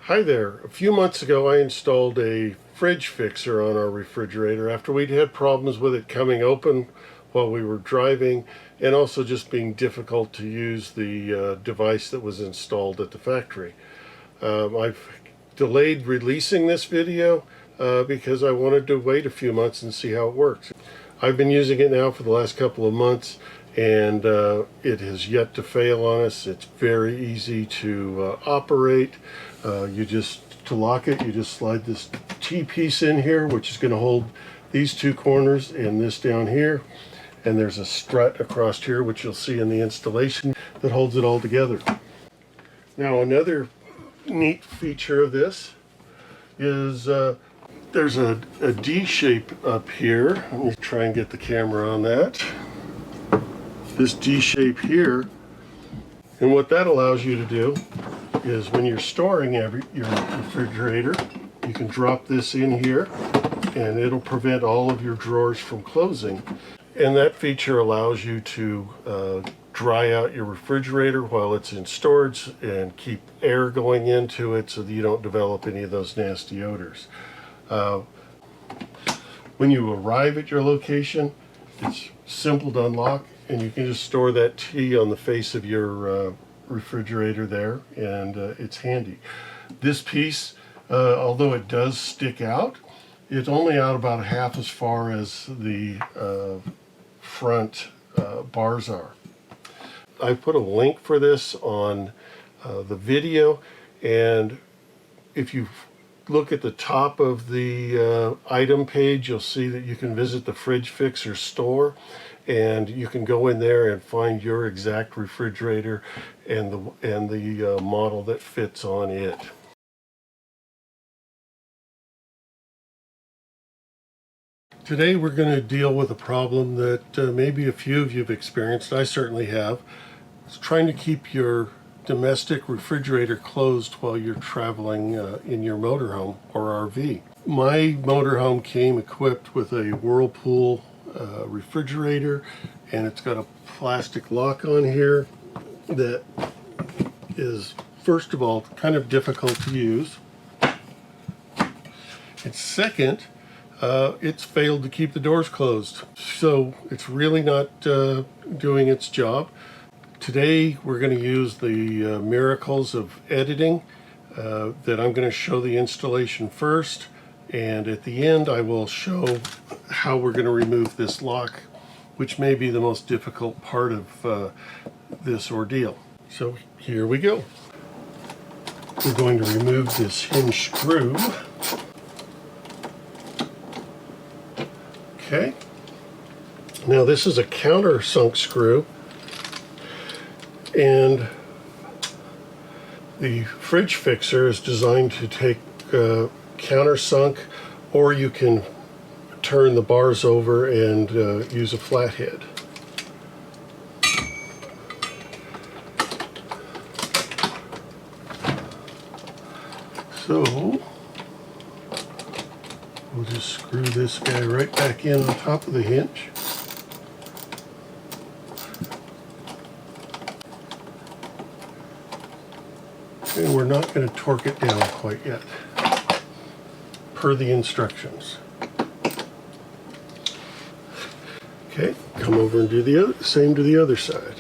Hi there. A few months ago I installed a fridge fixer on our refrigerator after we'd had problems with it coming open while we were driving, and also just being difficult to use the device that was installed at the factory. I've delayed releasing this video because I wanted to wait a few months and see how it works. I've been using it now for the last couple of months, and it has yet to fail on us. It's very easy to operate. To lock it, you just slide this T-piece in here, which is going to hold these two corners and this down here. And there's a strut across here, which you'll see in the installation, that holds it all together. Now, another neat feature of this is there's a D shape up here. Let me try and get the camera on that. This D shape here, and what that allows you to do is when you're storing your refrigerator, you can drop this in here and it'll prevent all of your drawers from closing. And that feature allows you to dry out your refrigerator while it's in storage and keep air going into it so that you don't develop any of those nasty odors. When you arrive at your location, it's simple to unlock, and you can just store that T on the face of your refrigerator there, and it's handy. This piece, although it does stick out, it's only out about half as far as the front bars are. I put a link for this on the video, and if you look at the top of the item page, you'll see that you can visit the Fridge Fixer store, and you can go in there and find your exact refrigerator and the model that fits on it. Today we're going to deal with a problem that maybe a few of you have experienced. I certainly have. It's trying to keep your domestic refrigerator closed while you're traveling in your motorhome or RV. My motorhome came equipped with a Whirlpool refrigerator, and it's got a plastic lock on here that is, first of all, kind of difficult to use, and second, it's failed to keep the doors closed, so it's really not doing its job. Today we're going to use the miracles of editing that I'm going to show the installation first, and at the end I will show how we're going to remove this lock, which may be the most difficult part of this ordeal. So here we go. We're going to remove this hinge screw. Okay. Now this is a countersunk screw, and the fridge fixer is designed to take countersunk, or you can turn the bars over and use a flathead. So we'll just screw this guy right back in on top of the hinge. And we're not going to torque it down quite yet, per the instructions. Okay, come over and do the same to the other side.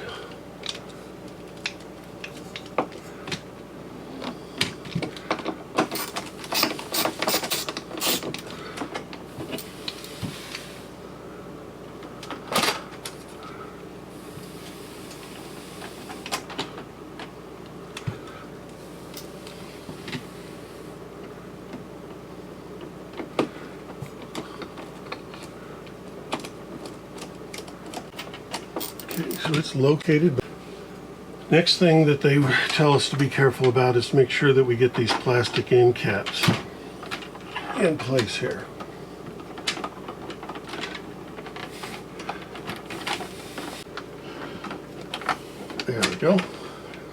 Okay, so it's located. Next thing that they tell us to be careful about is make sure that we get these plastic end caps in place here. There we go.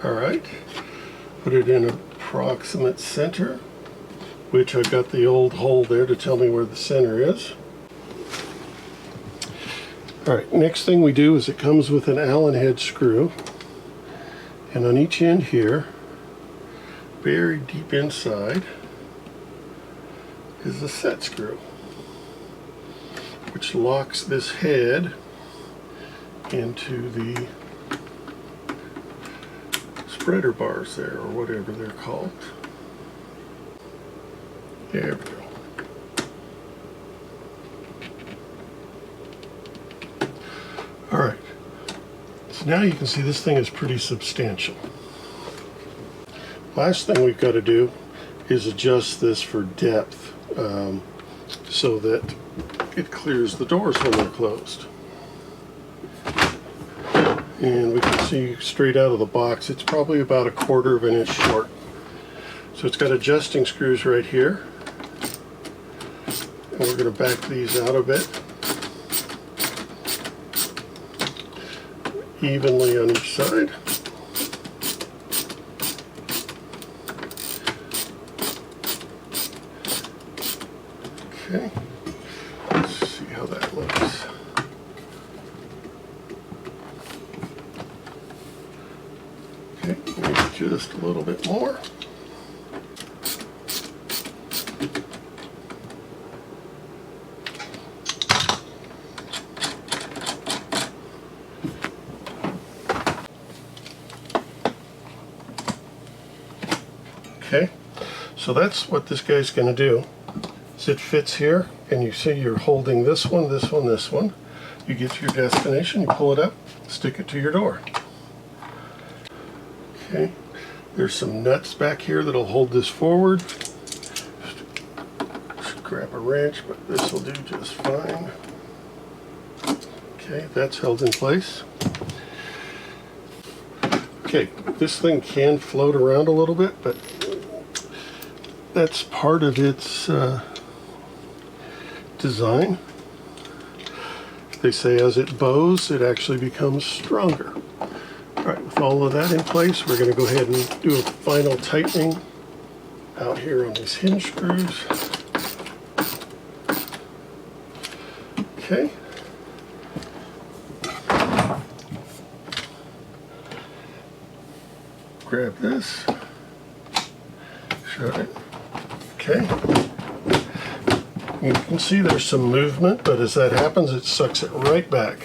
All right. Put it in approximate center, which I've got the old hole there to tell me where the center is. Alright, next thing we do is it comes with an Allen head screw, and on each end here buried deep inside is the set screw, which locks this head into the spreader bars there, or whatever they're called. There we go. Alright, so now you can see this thing is pretty substantial. Last thing we've got to do is adjust this for depth so that it clears the doors when they're closed. And we can see straight out of the box it's probably about 1/4 of an inch short. So it's got adjusting screws right here, and we're going to back these out a bit evenly on each side. Okay, let's see how that looks. Okay, maybe just a little bit more. Okay, so that's what this guy's going to do. So it fits here, and you see you're holding this one, this one, this one. You get to your destination, you pull it up, stick it to your door. Okay, there's some nuts back here that'll hold this forward. Should grab a wrench, but this will do just fine. Okay, that's held in place. Okay, this thing can float around a little bit, but that's part of its design. They say as it bows, it actually becomes stronger. All right, with all of that in place, we're going to go ahead and do a final tightening out here on these hinge screws. Okay. Grab this, shut it. Okay. You can see there's some movement, but as that happens, it sucks it right back.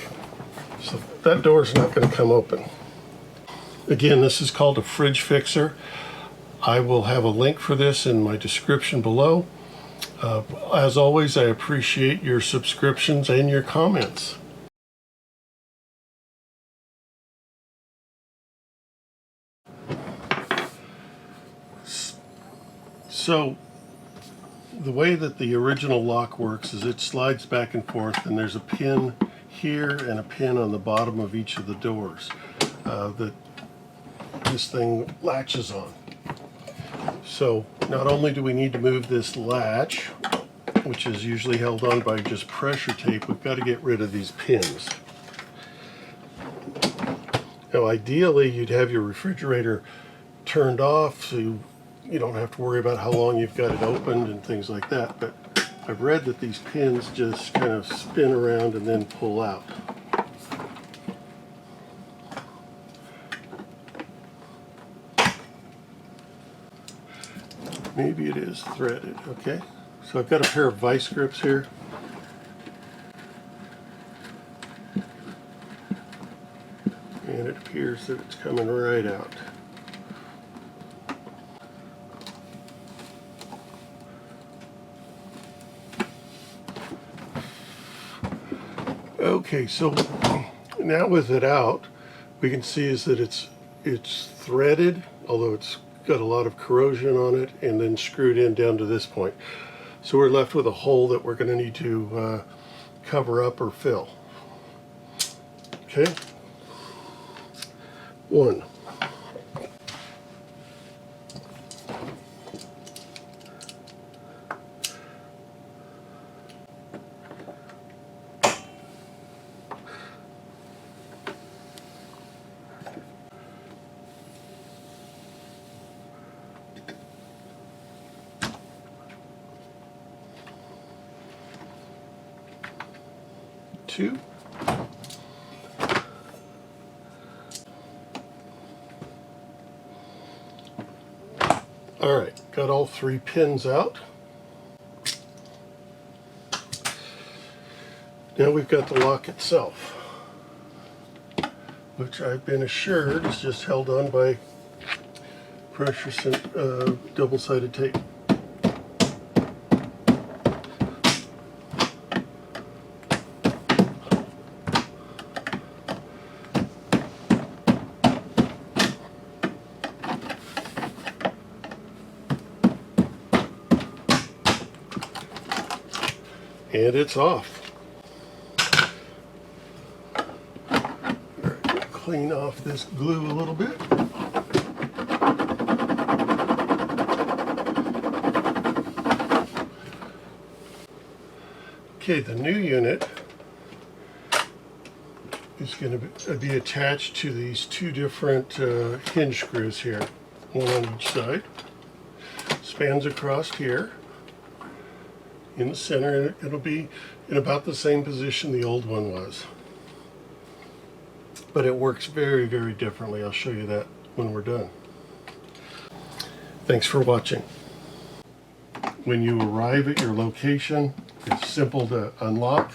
So that door is not going to come open. Again, this is called a fridge fixer. I will have a link for this in my description below. As always, I appreciate your subscriptions and your comments. So the way that the original lock works is it slides back and forth, and there's a pin here and a pin on the bottom of each of the doors that this thing latches on. So not only do we need to move this latch, which is usually held on by just pressure tape, we've got to get rid of these pins. Now ideally you'd have your refrigerator turned off so you don't have to worry about how long you've got it opened and things like that, but I've read that these pins just kind of spin around and then pull out. Maybe it is threaded. Okay, so I've got a pair of vice grips here. And it appears that it's coming right out. Okay, so now with it out, we can see is that it's threaded, although it's got a lot of corrosion on it, and then screwed in down to this point. So we're left with a hole that we're going to need to cover up or fill. Okay, one. Two. Alright, got all 3 pins out. Now we've got the lock itself, which I've been assured is just held on by double-sided tape. And it's off. Clean off this glue a little bit. Okay, the new unit is going to be attached to these 2 different hinge screws here, one on each side. Spans across here in the center, and it'll be in about the same position the old one was. But it works very, very differently. I'll show you that when we're done. Thanks for watching. When you arrive at your location, it's simple to unlock.